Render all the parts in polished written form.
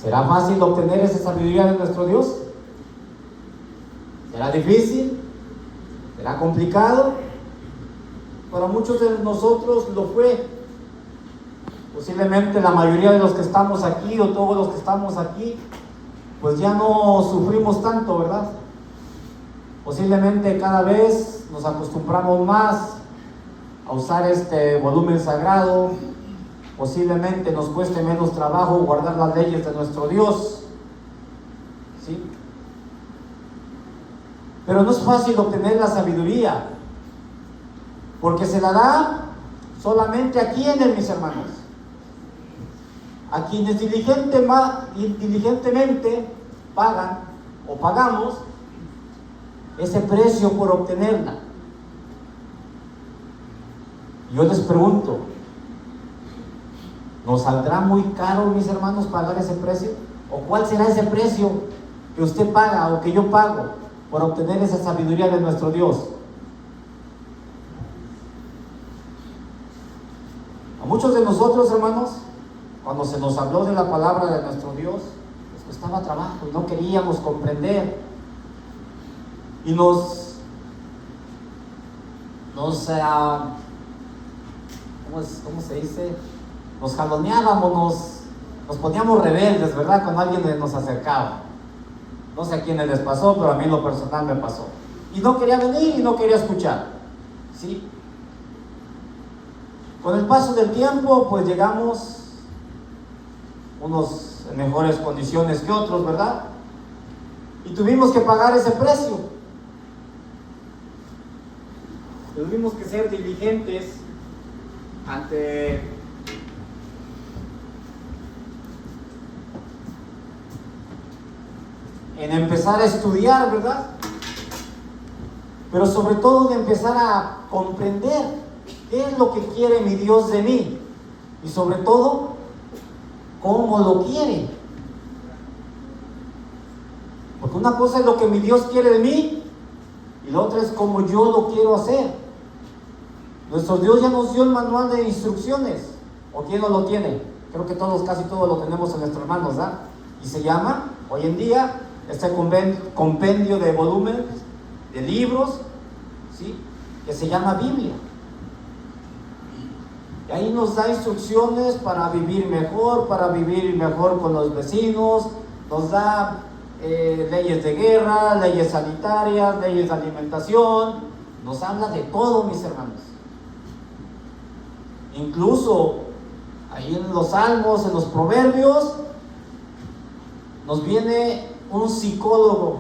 ¿Será fácil obtener esa sabiduría de nuestro Dios? ¿Será difícil? ¿Será complicado? Para muchos de nosotros lo fue. Posiblemente la mayoría de los que estamos aquí o todos los que estamos aquí, pues ya no sufrimos tanto, ¿verdad? Posiblemente cada vez nos acostumbramos más a usar este volumen sagrado. Posiblemente nos cueste menos trabajo guardar las leyes de nuestro Dios, ¿sí? Pero no es fácil obtener la sabiduría, porque se la da solamente a quienes, mis hermanos, a quienes diligentemente pagan o pagamos ese precio por obtenerla. Yo les pregunto, ¿nos saldrá muy caro, mis hermanos, pagar ese precio? ¿O cuál será ese precio que usted paga o que yo pago por obtener esa sabiduría de nuestro Dios? A muchos de nosotros, hermanos, cuando se nos habló de la palabra de nuestro Dios, nos costaba trabajo y no queríamos comprender. Y ¿cómo se dice? Nos jaloneábamos, nos poníamos rebeldes, ¿verdad? Cuando alguien nos acercaba. No sé a quiénes les pasó, pero a mí en lo personal me pasó. Y no quería venir y no quería escuchar, ¿sí? Con el paso del tiempo, pues llegamos unos en mejores condiciones que otros, ¿verdad? Y tuvimos que pagar ese precio. Tuvimos que ser diligentes en empezar a estudiar, ¿verdad? Pero sobre todo de empezar a comprender qué es lo que quiere mi Dios de mí, y sobre todo cómo lo quiere. Porque una cosa es lo que mi Dios quiere de mí y la otra es cómo yo lo quiero hacer. Nuestro Dios ya nos dio el manual de instrucciones. ¿O quién no lo tiene? Creo que todos, casi todos lo tenemos en nuestras manos, ¿verdad? Y se llama, hoy en día, este compendio de volúmenes, de libros, ¿sí? Que se llama Biblia. Y ahí nos da instrucciones para vivir mejor con los vecinos, nos da leyes de guerra, leyes sanitarias, leyes de alimentación, nos habla de todo, mis hermanos. Incluso ahí en los salmos, en los proverbios, nos viene un psicólogo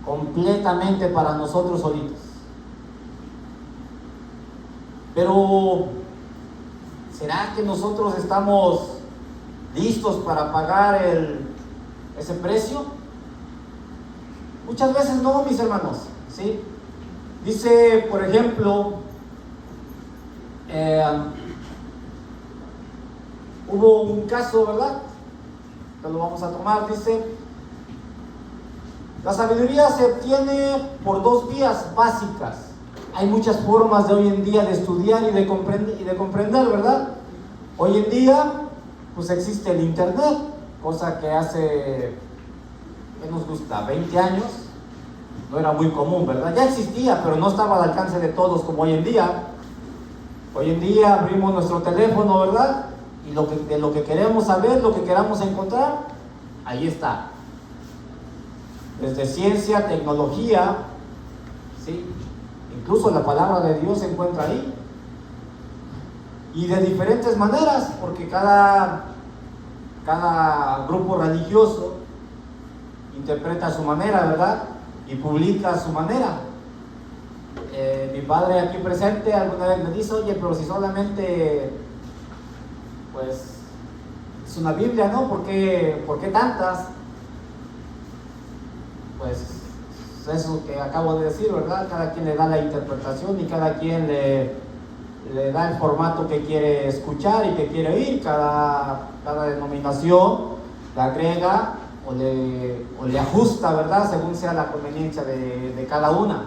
completamente para nosotros solitos. Pero ¿será que nosotros estamos listos para pagar ese precio? Muchas veces no, mis hermanos, ¿sí? Dice, por ejemplo, hubo un caso, ¿verdad? Que lo vamos a tomar. Dice, la sabiduría se obtiene por dos vías básicas. Hay muchas formas de hoy en día de estudiar y de comprender, ¿verdad? Hoy en día, pues existe el internet, cosa que hace, ¿qué nos gusta? 20 años, no era muy común, ¿verdad? Ya existía, pero no estaba al alcance de todos como hoy en día. Hoy en día abrimos nuestro teléfono, ¿verdad? Y de lo que queremos saber, lo que queramos encontrar, ahí está. Desde ciencia, tecnología, ¿sí? Incluso la palabra de Dios se encuentra ahí. Y de diferentes maneras, porque cada grupo religioso interpreta a su manera, ¿verdad? Y publica a su manera. Mi padre aquí presente alguna vez me dice, oye, pero si solamente, pues, es una Biblia, ¿no? ¿Por qué tantas? Pues eso que acabo de decir, ¿verdad? Cada quien le da la interpretación y cada quien le da el formato que quiere escuchar y que quiere oír. Cada denominación le agrega o le ajusta, ¿verdad? Según sea la conveniencia de cada una.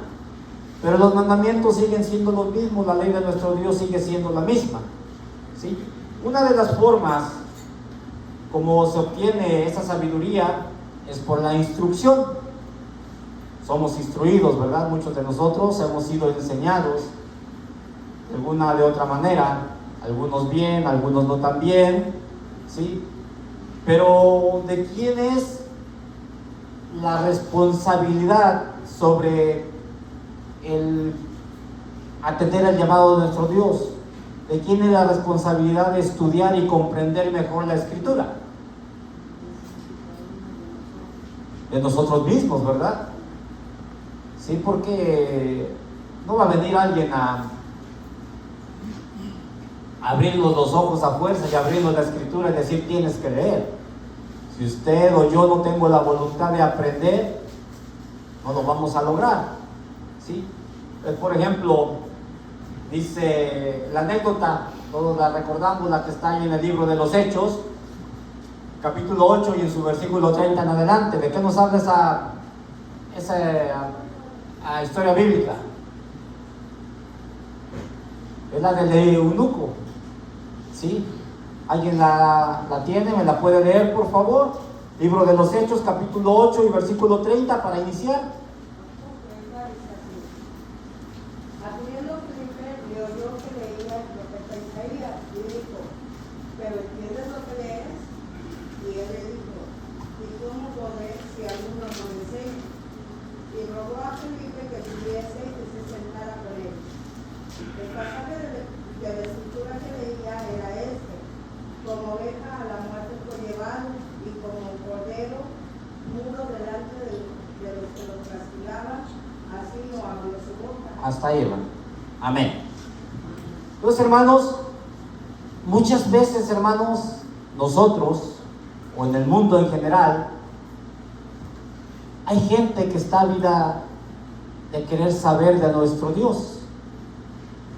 Pero los mandamientos siguen siendo los mismos, la ley de nuestro Dios sigue siendo la misma, ¿sí? Una de las formas ¿Cómo se obtiene esa sabiduría? Es por la instrucción. Somos instruidos, ¿verdad? Muchos de nosotros hemos sido enseñados de alguna de otra manera, algunos bien, algunos no tan bien, ¿sí? Pero ¿de quién es la responsabilidad sobre el atender al llamado de nuestro Dios? ¿De quién es la responsabilidad de estudiar y comprender mejor la Escritura? De nosotros mismos, ¿verdad? Sí, porque no va a venir alguien a abrirnos los ojos a fuerza y abrirnos la Escritura y decir tienes que leer. Si usted o yo no tengo la voluntad de aprender, no lo vamos a lograr, ¿sí? Por ejemplo, dice la anécdota, todos la recordamos, la que está ahí en el libro de los Hechos, capítulo 8 y en su versículo 30 en adelante. ¿De qué nos habla esa historia bíblica? Es la del eunuco, ¿sí? ¿Alguien la tiene? ¿Me la puede leer, por favor? Libro de los Hechos, capítulo 8 y versículo 30 para iniciar. Acudiendo Felipe, le oyó que leía el profeta Isaías y dijo: ¿pero entiendes lo que lees? Y él le dijo: ¿y cómo podré si alguno no me enseña? Y rogó a Felipe que subiese y que se sentara con él. El pasaje de la escritura que leía era este: como oveja a la muerte fue llevado, y como cordero mudo delante de los que lo castigaban, así no abrió su boca. Hasta ahí, hermano. Amén. Entonces, hermanos, muchas veces, hermanos, nosotros, o en el mundo en general, hay gente que está ávida de querer saber de nuestro Dios.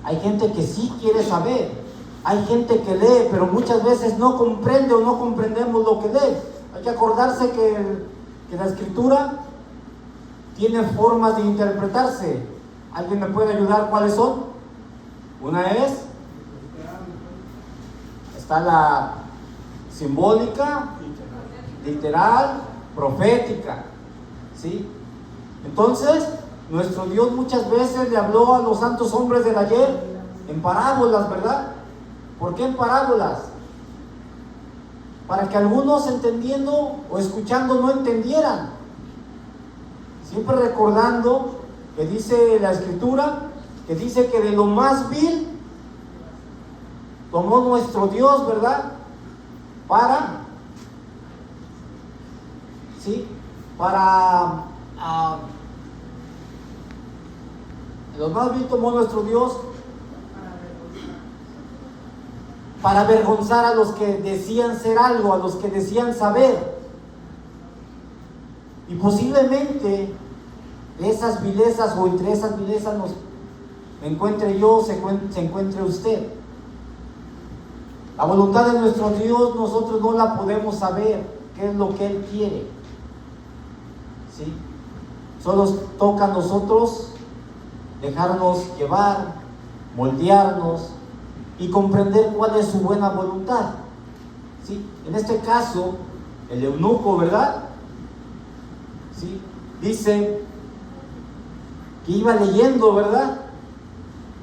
Hay gente que sí quiere saber. Hay gente que lee, pero muchas veces no comprende o no comprendemos lo que lee. Hay que acordarse que la Escritura tiene formas de interpretarse. ¿Alguien me puede ayudar cuáles son? Una está la simbólica, literal, profética, ¿sí? Entonces, nuestro Dios muchas veces le habló a los santos hombres del ayer en parábolas, ¿verdad? ¿Por qué en parábolas? Para que algunos entendiendo o escuchando no entendieran. Siempre recordando que dice la Escritura, que dice que de lo más vil tomó nuestro Dios, ¿verdad? Lo más vil tomó nuestro Dios para avergonzar a los que decían ser algo, a los que decían saber. Y posiblemente de esas vilezas o entre esas vilezas me encuentre yo, se encuentre usted. La voluntad de nuestro Dios nosotros no la podemos saber, qué es lo que Él quiere, ¿sí? Solo toca a nosotros dejarnos llevar, moldearnos y comprender cuál es su buena voluntad, ¿sí? En este caso, el eunuco, ¿verdad? ¿Sí? Dice que iba leyendo, ¿verdad?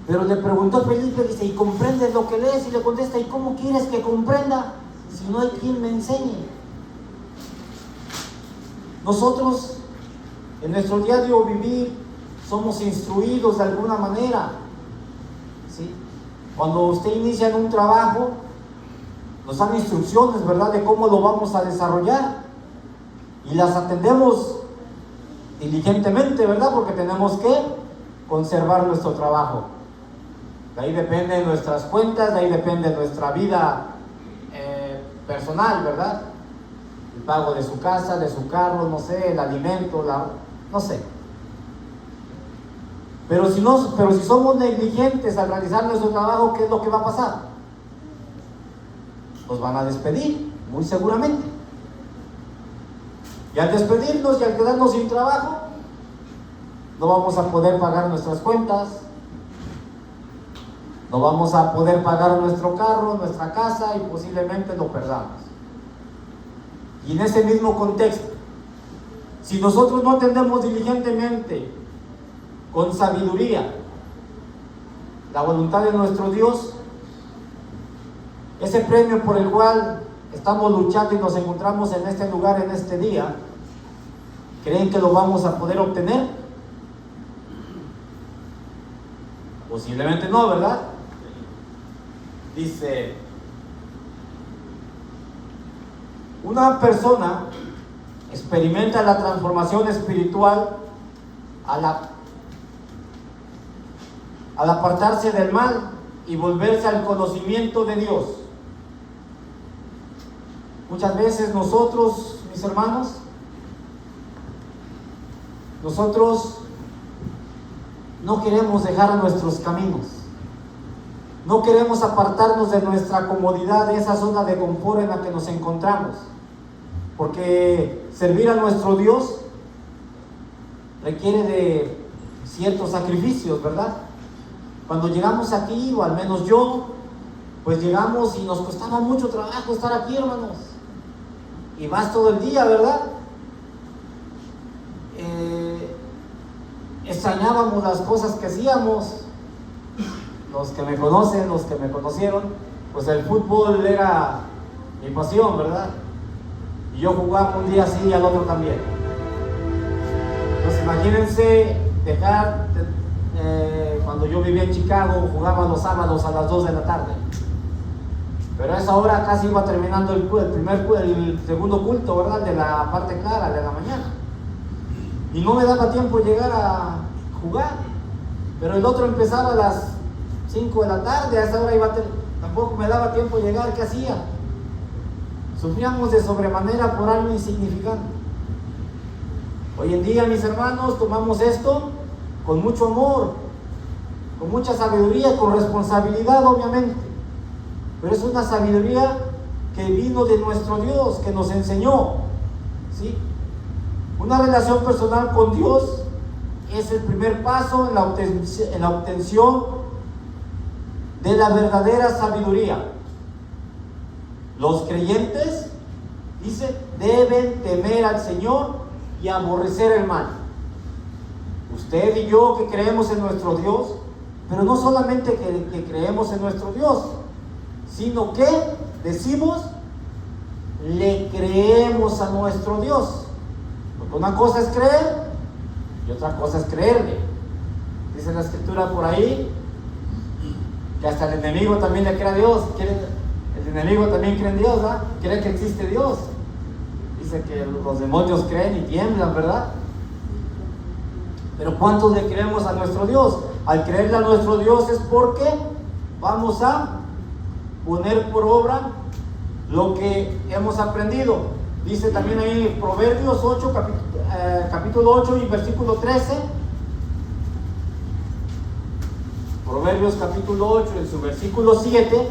Pero le preguntó a Felipe, dice: ¿y comprendes lo que lees? Y le contesta: ¿y cómo quieres que comprenda si no hay quien me enseñe? Nosotros, en nuestro diario vivir, somos instruidos de alguna manera, ¿sí? Cuando usted inicia en un trabajo, nos dan instrucciones, ¿verdad?, de cómo lo vamos a desarrollar, y las atendemos diligentemente, ¿verdad?, porque tenemos que conservar nuestro trabajo. De ahí dependen nuestras cuentas, de ahí depende nuestra vida personal, ¿verdad? El pago de su casa, de su carro, no sé, el alimento, no sé. Pero si somos negligentes al realizar nuestro trabajo, ¿qué es lo que va a pasar? Nos van a despedir, muy seguramente. Y al despedirnos y al quedarnos sin trabajo, no vamos a poder pagar nuestras cuentas, no vamos a poder pagar nuestro carro, nuestra casa, y posiblemente lo perdamos. Y en ese mismo contexto, si nosotros no atendemos diligentemente, con sabiduría, la voluntad de nuestro Dios, ese premio por el cual estamos luchando y nos encontramos en este lugar, en este día, ¿creen que lo vamos a poder obtener? Posiblemente no, ¿verdad? Dice, una persona experimenta la transformación espiritual al apartarse del mal y volverse al conocimiento de Dios. Muchas veces nosotros, mis hermanos, nosotros no queremos dejar nuestros caminos, no queremos apartarnos de nuestra comodidad, de esa zona de confort en la que nos encontramos, porque servir a nuestro Dios requiere de ciertos sacrificios, ¿verdad? Cuando llegamos aquí, o al menos yo, pues llegamos y nos costaba mucho trabajo estar aquí, hermanos, y más todo el día, ¿verdad? Extrañábamos las cosas que hacíamos. Los que me conocen, los que me conocieron, pues el fútbol era mi pasión, ¿verdad? Y yo jugaba un día así y al otro también. Entonces imagínense dejar, cuando yo vivía en Chicago, jugaba los sábados a las 2 de la tarde. Pero a esa hora casi iba terminando el segundo culto, ¿verdad? De la parte clara, de la mañana. Y no me daba tiempo llegar a jugar. Pero el otro empezaba a las 5 de la tarde, a esa hora tampoco me daba tiempo llegar. ¿Qué hacía? Sufríamos de sobremanera por algo insignificante. Hoy en día, mis hermanos, tomamos esto con mucho amor, con mucha sabiduría, con responsabilidad, obviamente. Pero es una sabiduría que vino de nuestro Dios, que nos enseñó, ¿sí? Una relación personal con Dios es el primer paso en la obtención de la verdadera sabiduría. Los creyentes, dice, deben temer al Señor y aborrecer el mal. Usted y yo que creemos en nuestro Dios, pero no solamente que creemos en nuestro Dios, sino que decimos, le creemos a nuestro Dios. Porque una cosa es creer y otra cosa es creerle. Dice la escritura por ahí que hasta el enemigo también le cree a Dios. El enemigo también cree en Dios, ¿verdad? Cree que existe Dios. Dice que los demonios creen y tiemblan, ¿verdad? Pero ¿cuántos le creemos a nuestro Dios? Al creerle a nuestro Dios es porque vamos a poner por obra lo que hemos aprendido. Dice también ahí Proverbios 8, capítulo 8 y versículo 13. Proverbios capítulo 8, en su versículo 7,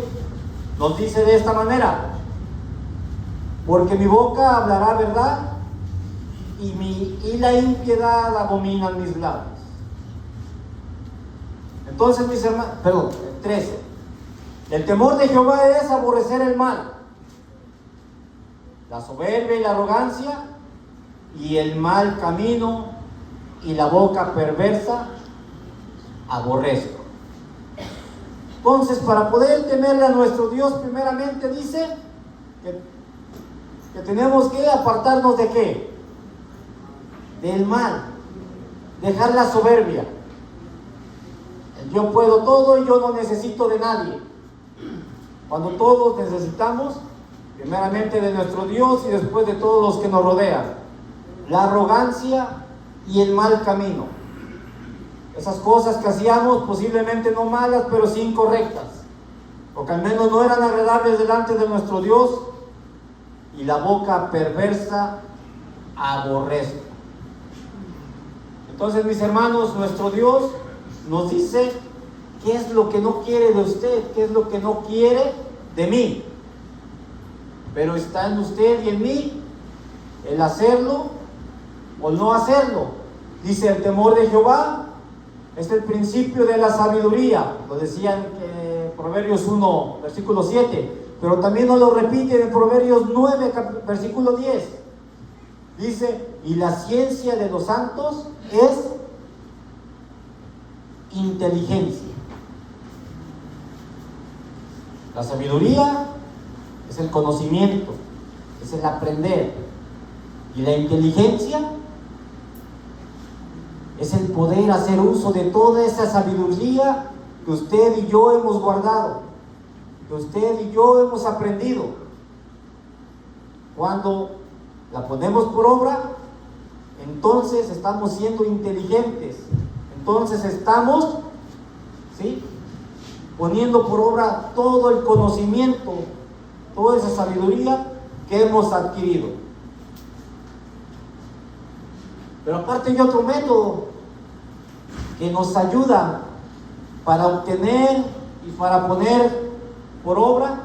nos dice de esta manera: porque mi boca hablará verdad y la impiedad abominan mis labios. Entonces, mis hermanos, 13. El temor de Jehová es aborrecer el mal, la soberbia y la arrogancia, y el mal camino y la boca perversa aborrezco. Entonces, para poder temerle a nuestro Dios, primeramente dice que tenemos que apartarnos de ¿qué? Del mal, dejar la soberbia. Yo puedo todo y yo no necesito de nadie. Cuando todos necesitamos, primeramente de nuestro Dios y después de todos los que nos rodean. La arrogancia y el mal camino. Esas cosas que hacíamos, posiblemente no malas, pero sí incorrectas, porque al menos no eran agradables delante de nuestro Dios. Y la boca perversa aborrezco. Entonces, mis hermanos, nuestro Dios nos dice qué es lo que no quiere de usted, qué es lo que no quiere de mí. Pero está en usted y en mí el hacerlo o no hacerlo. Dice, el temor de Jehová es el principio de la sabiduría. Lo decía en Proverbios 1, versículo 7. pero también nos lo repite en Proverbios 9, versículo 10. Dice, y la ciencia de los santos es inteligencia. La sabiduría es el conocimiento, es el aprender. Y la inteligencia es el poder hacer uso de toda esa sabiduría que usted y yo hemos guardado, que usted y yo hemos aprendido. Cuando la ponemos por obra, entonces estamos siendo inteligentes. Entonces estamos, ¿sí?, poniendo por obra todo el conocimiento, toda esa sabiduría que hemos adquirido. Pero aparte hay otro método que nos ayuda para obtener y para poner por obra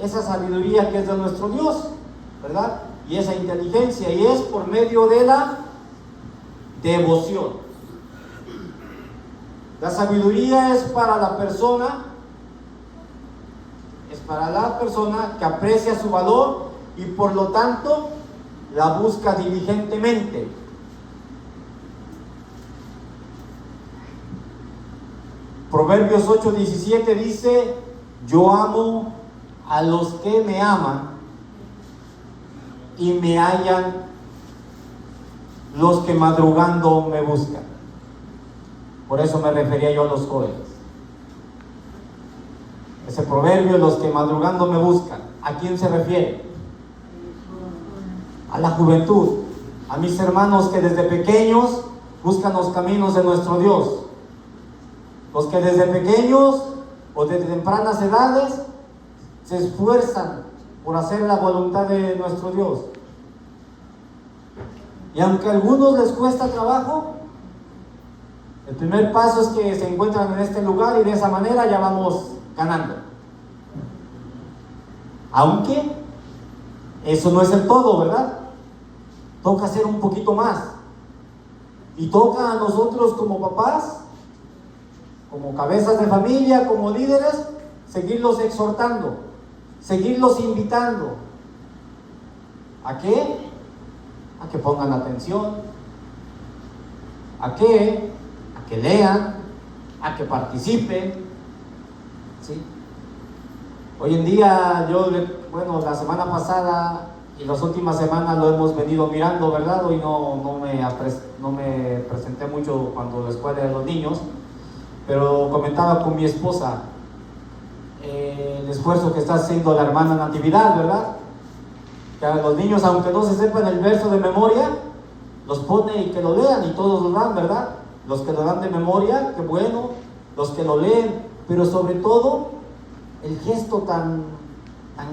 esa sabiduría que es de nuestro Dios, ¿verdad? Y esa inteligencia, y es por medio de la devoción. La sabiduría es para la persona que aprecia su valor y por lo tanto la busca diligentemente. Proverbios 8:17 dice, yo amo a los que me aman y me hallan los que madrugando me buscan. Por eso me refería yo a los jóvenes. Ese proverbio, los que madrugando me buscan, ¿a quién se refiere? A la juventud, a mis hermanos que desde pequeños buscan los caminos de nuestro Dios. Los que desde pequeños o desde tempranas edades se esfuerzan por hacer la voluntad de nuestro Dios. Y aunque a algunos les cuesta trabajo, el primer paso es que se encuentran en este lugar y de esa manera ya vamos ganando. Aunque eso no es el todo, ¿verdad? Toca hacer un poquito más. Y toca a nosotros como papás, como cabezas de familia, como líderes, seguirlos exhortando, seguirlos invitando. ¿A qué? A que pongan atención. ¿A qué? A que lean, a que participen. ¿Sí? Hoy en día, la semana pasada y las últimas semanas lo hemos venido mirando, ¿verdad? Hoy no me presenté mucho cuando la escuela de los niños, pero comentaba con mi esposa el esfuerzo que está haciendo la hermana Natividad, ¿verdad? Que a los niños, aunque no se sepan el verso de memoria, los pone y que lo lean, y todos lo dan, ¿verdad? Los que lo dan de memoria, qué bueno, los que lo leen, pero sobre todo el gesto tan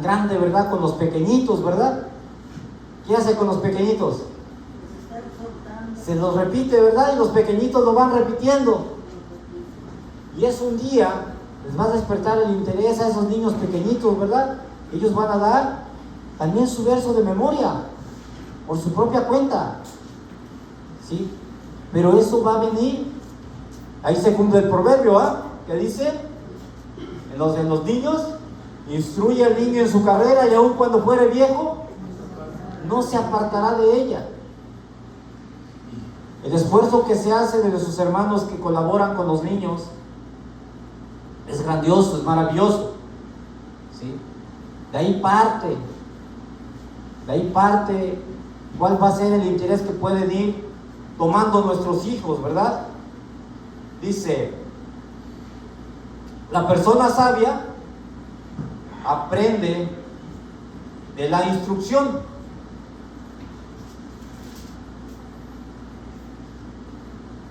grande, ¿verdad? Con los pequeñitos, ¿verdad? ¿Qué hace con los pequeñitos? Se los repite, ¿verdad? Y los pequeñitos lo van repitiendo. Y es un día, les va a despertar el interés a esos niños pequeñitos, ¿verdad? Ellos van a dar también su verso de memoria, por su propia cuenta, ¿sí? Pero eso va a venir, ahí se cumple el proverbio, que dice, en los niños, instruye al niño en su carrera y aun cuando fuere viejo, no se apartará de ella. El esfuerzo que se hace de sus hermanos que colaboran con los niños es grandioso, es maravilloso, ¿sí? De ahí parte cuál va a ser el interés que pueden ir tomando nuestros hijos, ¿verdad? Dice, la persona sabia aprende de la instrucción.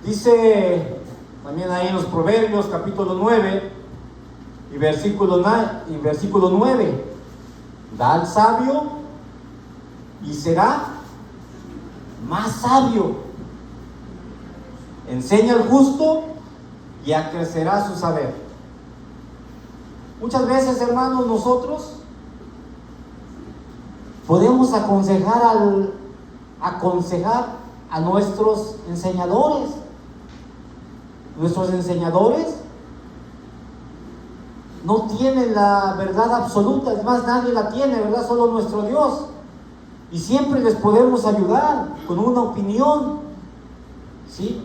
Dice también ahí en los Proverbios, capítulo 9 y versículo 9, da al sabio y será más sabio. Enseña al justo y acrecerá su saber. Muchas veces, hermanos, nosotros podemos aconsejar a nuestros enseñadores. Nuestros enseñadores no tienen la verdad absoluta, es más, nadie la tiene, ¿verdad? Solo nuestro Dios. Y siempre les podemos ayudar con una opinión, ¿sí?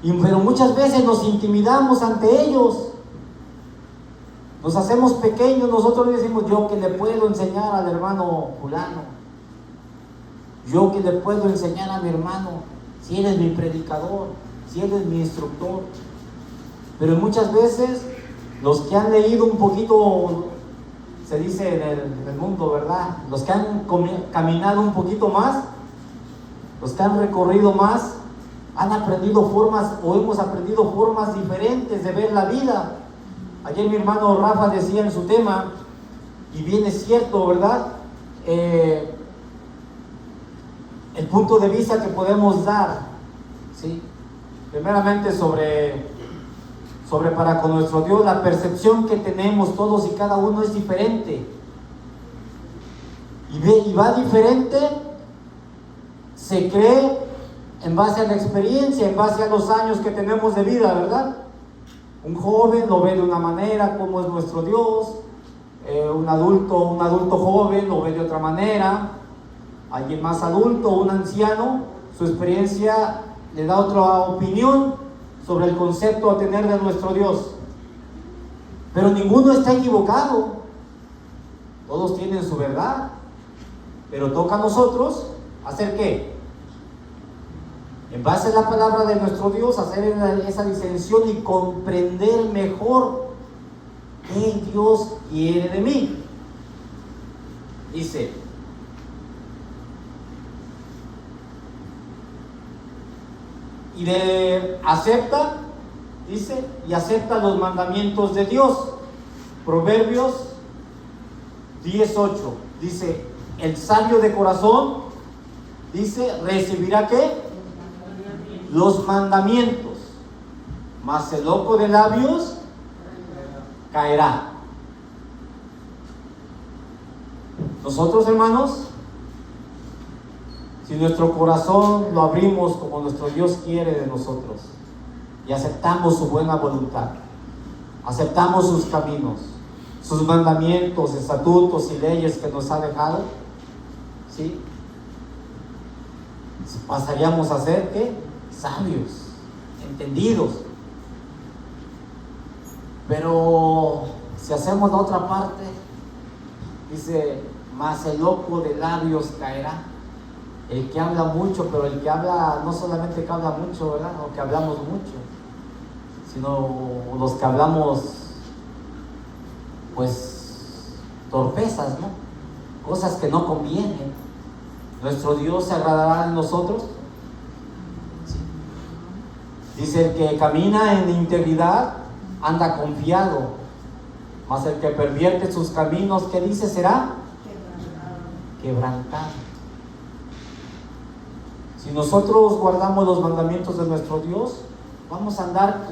Pero muchas veces nos intimidamos ante ellos. Nos hacemos pequeños, nosotros le decimos, yo que le puedo enseñar al hermano fulano, yo que le puedo enseñar a mi hermano, si él es mi predicador, si él es mi instructor. Pero muchas veces los que han leído un poquito, se dice en el mundo, ¿verdad? Los que han caminado un poquito más, los que han recorrido más, han aprendido formas, o hemos aprendido formas diferentes de ver la vida. Ayer mi hermano Rafa decía en su tema, y bien es cierto, ¿verdad? El punto de vista que podemos dar, ¿sí? Primeramente sobre para con nuestro Dios, la percepción que tenemos todos y cada uno es diferente. Y va diferente, se cree en base a la experiencia, en base a los años que tenemos de vida, ¿verdad? Un joven lo ve de una manera, como es nuestro Dios. Un adulto joven lo ve de otra manera. Alguien más adulto, un anciano, su experiencia le da otra opinión sobre el concepto a tener de nuestro Dios. Pero ninguno está equivocado. Todos tienen su verdad. Pero toca a nosotros hacer ¿qué? En base a la palabra de nuestro Dios, hacer esa distinción y comprender mejor qué Dios quiere de mí. Dice, acepta los mandamientos de Dios. Proverbios 10:8 dice, el sabio de corazón, dice, recibirá ¿qué? Los mandamientos, mas el loco de labios caerá. Nosotros, hermanos, si nuestro corazón lo abrimos como nuestro Dios quiere de nosotros y aceptamos su buena voluntad, aceptamos sus caminos, sus mandamientos, estatutos y leyes que nos ha dejado, ¿sí? Pasaríamos a ser ¿qué? Sabios, entendidos. Pero si hacemos la otra parte, dice, mas el loco de labios caerá. El que habla mucho, pero el que habla, no solamente que habla mucho, ¿verdad? O que hablamos mucho, sino los que hablamos, pues, torpezas, ¿no? Cosas que no convienen. ¿Nuestro Dios se agradará en nosotros? Sí. Dice, el que camina en integridad anda confiado, mas el que pervierte sus caminos, ¿qué dice? Será quebrantado. Si nosotros guardamos los mandamientos de nuestro Dios, vamos a andar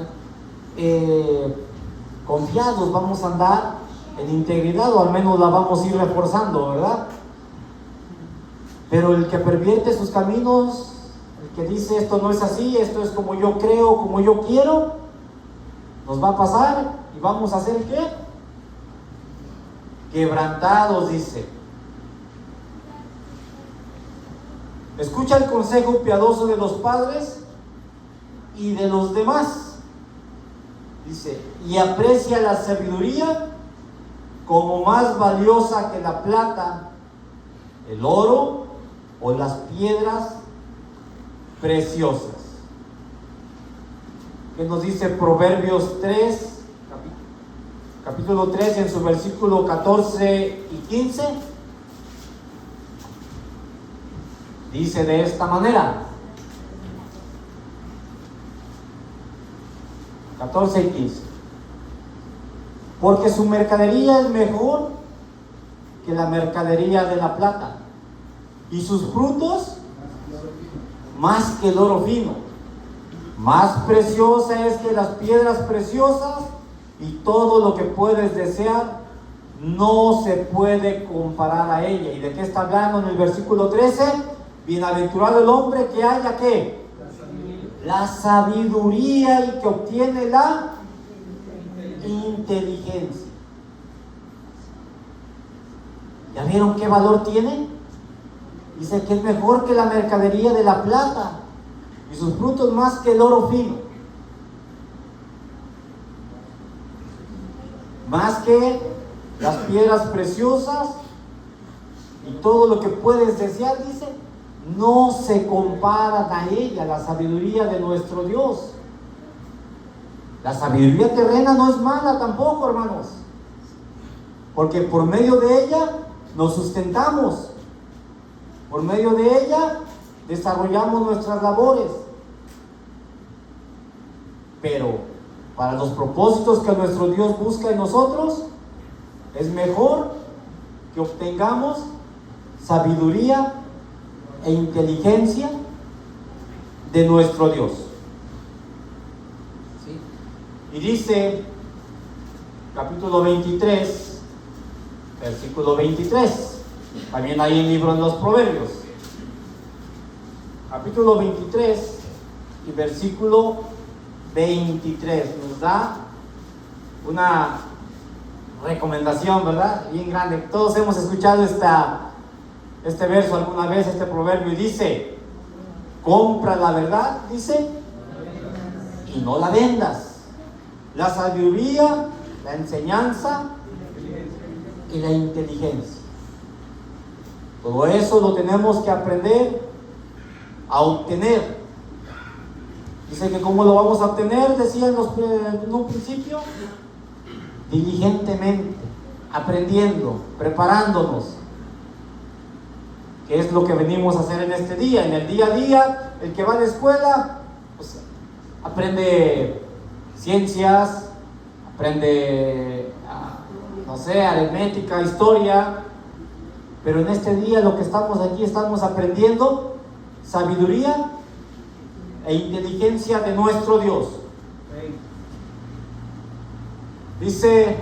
confiados, vamos a andar en integridad, o al menos la vamos a ir reforzando, ¿verdad? Pero el que pervierte sus caminos, el que dice esto no es así, esto es como yo creo, como yo quiero, nos va a pasar y vamos a hacer ¿qué? Quebrantados, dice. Escucha el consejo piadoso de los padres y de los demás. Dice, y aprecia la sabiduría como más valiosa que la plata, el oro o las piedras preciosas. ¿Qué nos dice Proverbios 3, capítulo 3, en su versículo 14 y 15? Dice de esta manera, 14 y 15, porque su mercadería es mejor que la mercadería de la plata, y sus frutos más que el oro fino, más preciosa es que las piedras preciosas, y todo lo que puedes desear no se puede comparar a ella. ¿Y de qué está hablando en el versículo 13? Bienaventurado el hombre que haya ¿qué? La sabiduría y que obtiene la inteligencia. ¿Ya vieron qué valor tiene? Dice que es mejor que la mercadería de la plata y sus frutos más que el oro fino. Más que las piedras preciosas y todo lo que puedes desear, dice, no se comparan a ella, la sabiduría de nuestro Dios. La sabiduría terrena no es mala tampoco, hermanos, porque por medio de ella nos sustentamos, por medio de ella desarrollamos nuestras labores. Pero para los propósitos que nuestro Dios busca en nosotros, es mejor que obtengamos sabiduría e inteligencia de nuestro Dios. ¿Sí? Y dice, capítulo 23, versículo 23, también hay en el libro de los Proverbios, capítulo 23 y versículo 23, nos da una recomendación, ¿verdad? Bien grande. Todos hemos escuchado este verso alguna vez, este proverbio, y dice: compra la verdad, dice, y no la vendas. La sabiduría, la enseñanza y la inteligencia. Todo eso lo tenemos que aprender a obtener. Dice que ¿cómo lo vamos a obtener? Decía en un principio, diligentemente, aprendiendo, preparándonos. ¿Qué es lo que venimos a hacer en este día? En el día a día, el que va a la escuela, pues aprende ciencias, aprende, no sé, aritmética, historia. Pero en este día lo que estamos aquí, estamos aprendiendo sabiduría e inteligencia de nuestro Dios. Dice,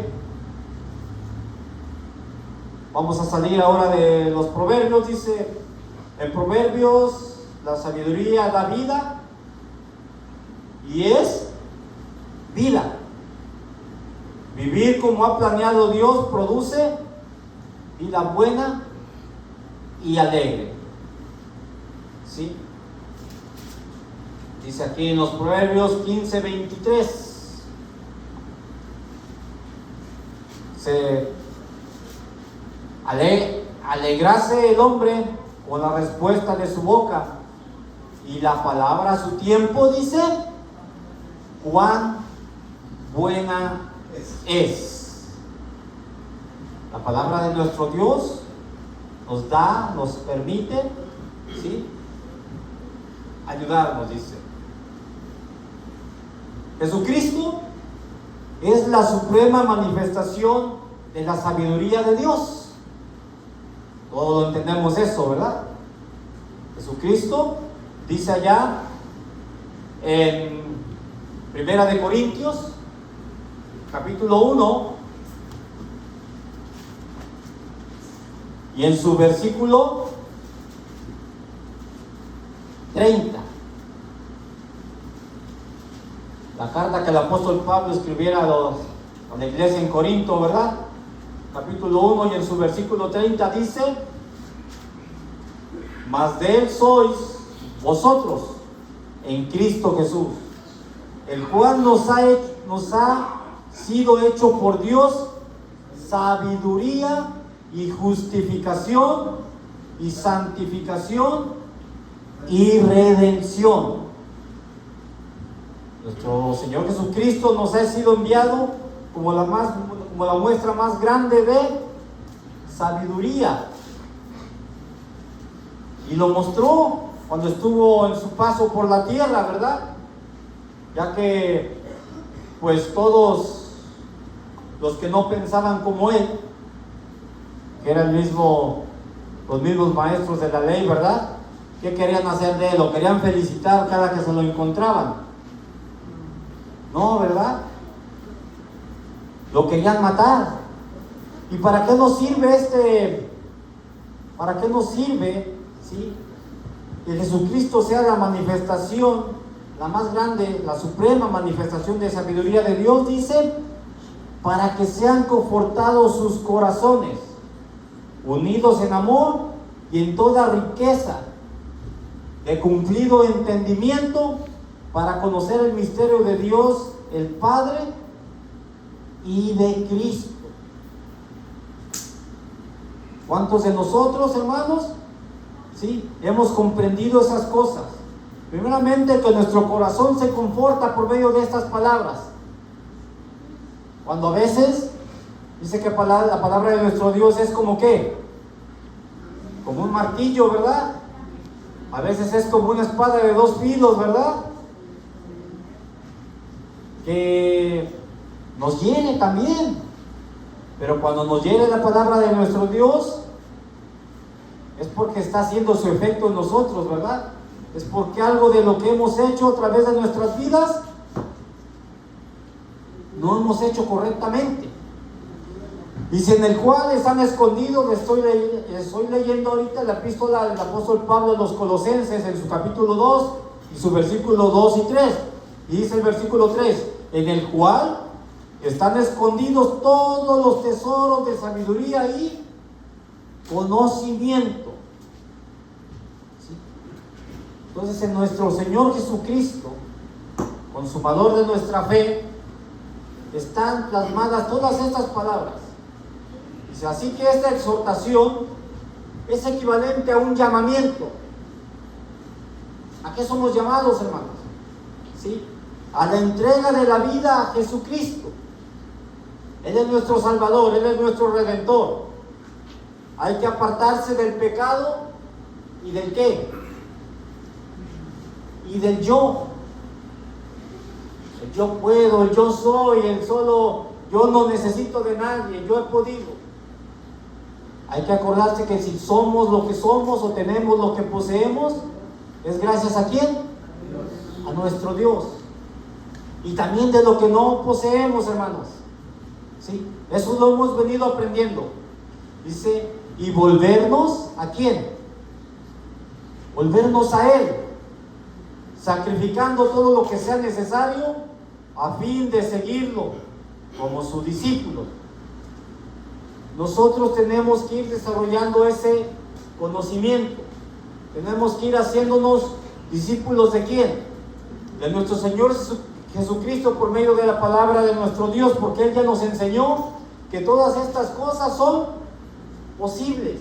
vamos a salir ahora de los proverbios, dice, en Proverbios la sabiduría da vida y es vida. Vivir como ha planeado Dios produce vida buena y alegre. ¿Sí? Dice aquí en los Proverbios 15:23. Alegrase el hombre con la respuesta de su boca, y la palabra a su tiempo, dice, cuán buena es. La palabra de nuestro Dios nos da, nos permite, ¿sí?, ayudarnos, dice. Jesucristo es la suprema manifestación de la sabiduría de Dios. Todos entendemos eso, ¿verdad? Jesucristo, dice allá en 1 Corintios, capítulo 1, y en su versículo 30. La carta que el apóstol Pablo escribiera a la iglesia en Corinto, ¿verdad? Capítulo 1 y en su versículo 30 dice: mas de él sois vosotros en Cristo Jesús, el cual nos ha sido hecho por Dios sabiduría y justificación y santificación y redención. Nuestro Señor Jesucristo nos ha sido enviado como la muestra más grande de sabiduría, y lo mostró cuando estuvo en su paso por la tierra, ¿verdad? Ya que pues todos los que no pensaban como él, que eran los mismos maestros de la ley, ¿verdad?, ¿qué querían hacer de él? Lo querían felicitar cada que se lo encontraban. No, ¿verdad? Lo querían matar. ¿Y para qué nos sirve ¿Para qué nos sirve, sí, que Jesucristo sea la manifestación, la más grande, la suprema manifestación de sabiduría de Dios? Dice, para que sean confortados sus corazones, unidos en amor y en toda riqueza de cumplido entendimiento, para conocer el misterio de Dios el Padre y de Cristo. ¿Cuántos de nosotros, hermanos, sí, hemos comprendido esas cosas? Primeramente, que nuestro corazón se conforta por medio de estas palabras. Cuando a veces dice que la palabra de nuestro Dios es como ¿qué? Como un martillo, ¿verdad? A veces es como una espada de dos filos, ¿verdad? Que nos hiere también. Pero cuando nos hiere la palabra de nuestro Dios, es porque está haciendo su efecto en nosotros, ¿verdad? Es porque algo de lo que hemos hecho a través de nuestras vidas no hemos hecho correctamente. Dice, en el cual están escondidos. Estoy leyendo ahorita la epístola del apóstol Pablo a los Colosenses, en su capítulo 2 y su versículo 2 y 3. Y dice el versículo 3, en el cual están escondidos todos los tesoros de sabiduría y conocimiento. ¿Sí? Entonces, en nuestro Señor Jesucristo, consumador de nuestra fe, están plasmadas todas estas palabras. Dice, así que esta exhortación es equivalente a un llamamiento. ¿A qué somos llamados, hermanos? ¿Sí? A la entrega de la vida a Jesucristo. Él es nuestro Salvador, Él es nuestro Redentor. Hay que apartarse del pecado y del ¿qué? Y del yo. El yo puedo, el yo soy, el solo, yo no necesito de nadie, yo he podido. Hay que acordarse que si somos lo que somos o tenemos lo que poseemos, es gracias a ¿quién? A nuestro Dios. Y también de lo que no poseemos, hermanos. ¿Sí? Eso lo hemos venido aprendiendo. Dice, y volvernos ¿a quién? Volvernos a Él, sacrificando todo lo que sea necesario a fin de seguirlo como su discípulo. Nosotros tenemos que ir desarrollando ese conocimiento. Tenemos que ir haciéndonos discípulos ¿de quién? De nuestro Señor Jesucristo, por medio de la palabra de nuestro Dios, porque Él ya nos enseñó que todas estas cosas son posibles,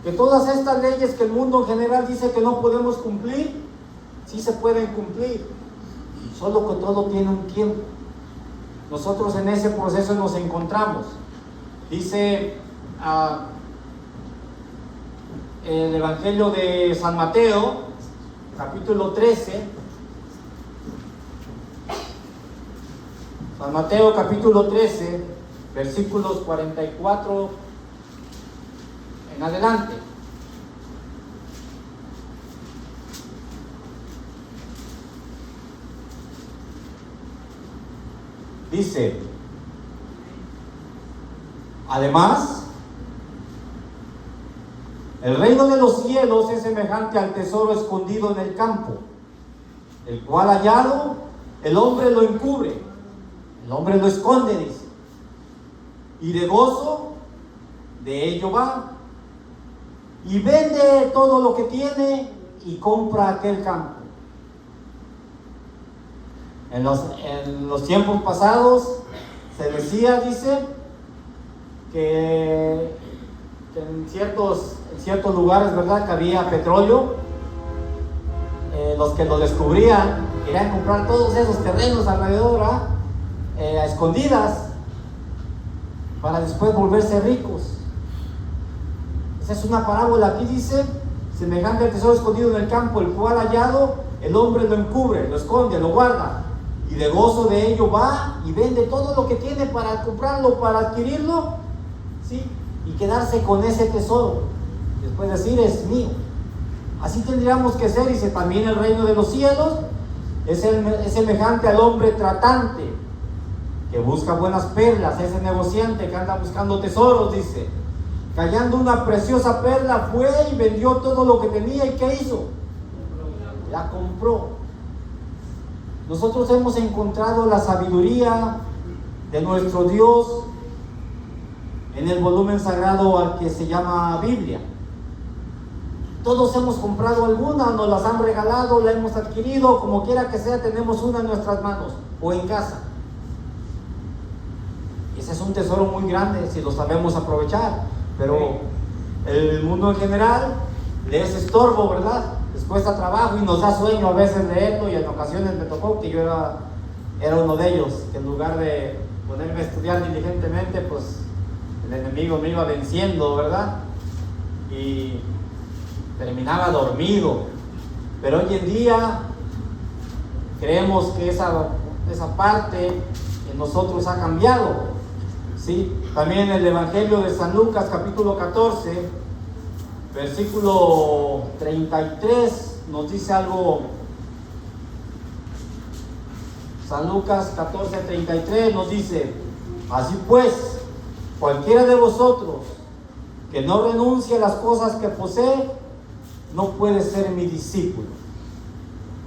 que todas estas leyes que el mundo en general dice que no podemos cumplir, sí se pueden cumplir, solo que todo tiene un tiempo. Nosotros en ese proceso nos encontramos. Dice el Evangelio de San Mateo, capítulo 13. San Mateo capítulo 13, versículos 44 en adelante. Dice, además, el reino de los cielos es semejante al tesoro escondido en el campo, el cual hallado el hombre lo encubre, el hombre lo esconde, dice, y de gozo de ello va, y vende todo lo que tiene y compra aquel campo. En los tiempos pasados se decía, dice, que en ciertos lugares, ¿verdad?, que había petróleo. Los que lo descubrían querían comprar todos esos terrenos alrededor, a escondidas, para después volverse ricos. Esa es una parábola. Aquí dice, semejante al tesoro escondido en el campo, el cual hallado el hombre lo encubre, lo esconde, lo guarda, y de gozo de ello va y vende todo lo que tiene para comprarlo, para adquirirlo, ¿sí?, y quedarse con ese tesoro. Después decir, es mío. Así tendríamos que ser. Dice, también el reino de los cielos es semejante al hombre tratante, que busca buenas perlas, ese negociante que anda buscando tesoros, dice, que hallando una preciosa perla fue y vendió todo lo que tenía. ¿Y qué hizo? La compró. Nosotros hemos encontrado la sabiduría de nuestro Dios en el volumen sagrado al que se llama Biblia. Todos hemos comprado alguna, nos las han regalado, la hemos adquirido, como quiera que sea, tenemos una en nuestras manos o en casa. Ese es un tesoro muy grande si lo sabemos aprovechar, pero el mundo en general le es estorbo, ¿verdad? Les cuesta trabajo y nos da sueño a veces leerlo, y en ocasiones me tocó que yo era uno de ellos, que en lugar de ponerme a estudiar diligentemente, pues el enemigo me iba venciendo, ¿verdad? Y terminaba dormido. Pero hoy en día creemos que esa parte en nosotros ha cambiado, ¿sí? También el Evangelio de San Lucas, capítulo 14, versículo 33, nos dice algo. San Lucas 14, 33 nos dice: así pues, cualquiera de vosotros que no renuncie a las cosas que posee, no puede ser mi discípulo.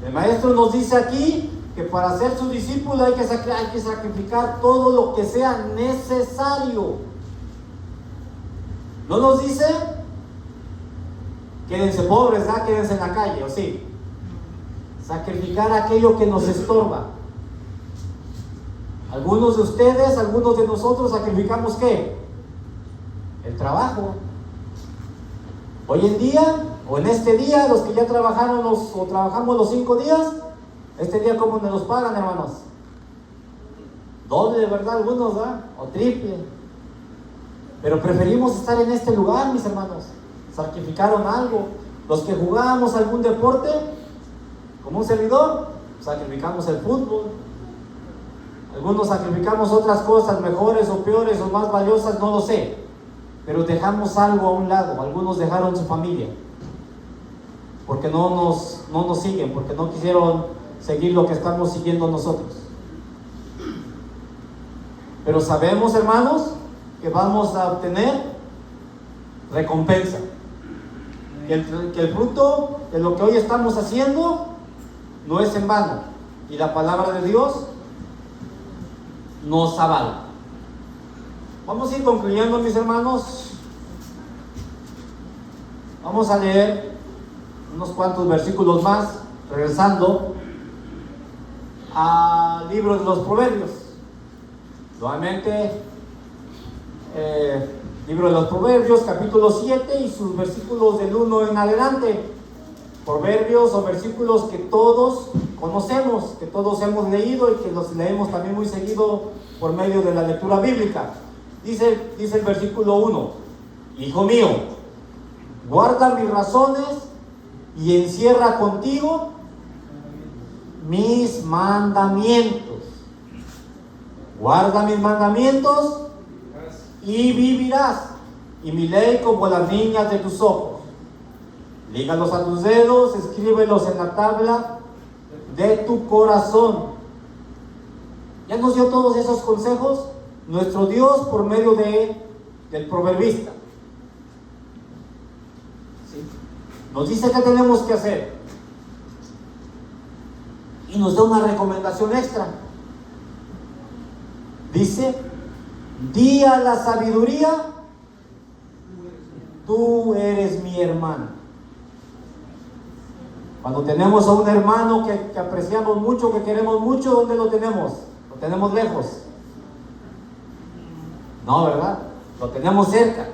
El maestro nos dice aquí que para ser su discípulo hay que sacrificar todo lo que sea necesario. No nos dice quédense pobres, ¿verdad? Quédense en la calle, ¿o sí? Sacrificar aquello que nos estorba. Algunos de ustedes, algunos de nosotros sacrificamos ¿qué? El trabajo. Hoy en día, o en este día, los que ya trabajaron o trabajamos los 5 días, este día ¿cómo nos los pagan, hermanos? Doble, ¿verdad? Algunos, ¿verdad? O triple. Pero preferimos estar en este lugar, mis hermanos. Sacrificaron algo. Los que jugábamos algún deporte, como un servidor, sacrificamos el fútbol. Algunos sacrificamos otras cosas mejores o peores o más valiosas, no lo sé. Pero dejamos algo a un lado. Algunos dejaron su familia porque no nos siguen, porque no quisieron seguir lo que estamos siguiendo nosotros. Pero sabemos, hermanos, que vamos a obtener recompensa. Que el fruto de lo que hoy estamos haciendo no es en vano. Y la palabra de Dios nos avala. Vamos a ir concluyendo, mis hermanos. Vamos a leer unos cuantos versículos más, regresando al libro de los Proverbios. Nuevamente, libro de los Proverbios, capítulo 7 y sus versículos del 1 en adelante. Proverbios son versículos que todos conocemos, que todos hemos leído y que los leemos también muy seguido por medio de la lectura bíblica. Dice el versículo 1: hijo mío, guarda mis razones y encierra contigo mis mandamientos. Guarda mis mandamientos y vivirás, y mi ley como las niñas de tus ojos. Lígalos a tus dedos, escríbelos en la tabla de tu corazón. Ya nos dio todos esos consejos nuestro Dios por medio del proverbista. ¿Sí? Nos dice qué tenemos que hacer y nos da una recomendación extra. Dice: di a la sabiduría, tú eres mi hermano. Cuando tenemos a un hermano que apreciamos mucho, que queremos mucho, ¿dónde lo tenemos? Lo tenemos lejos. No, ¿verdad? Lo tenemos cerca.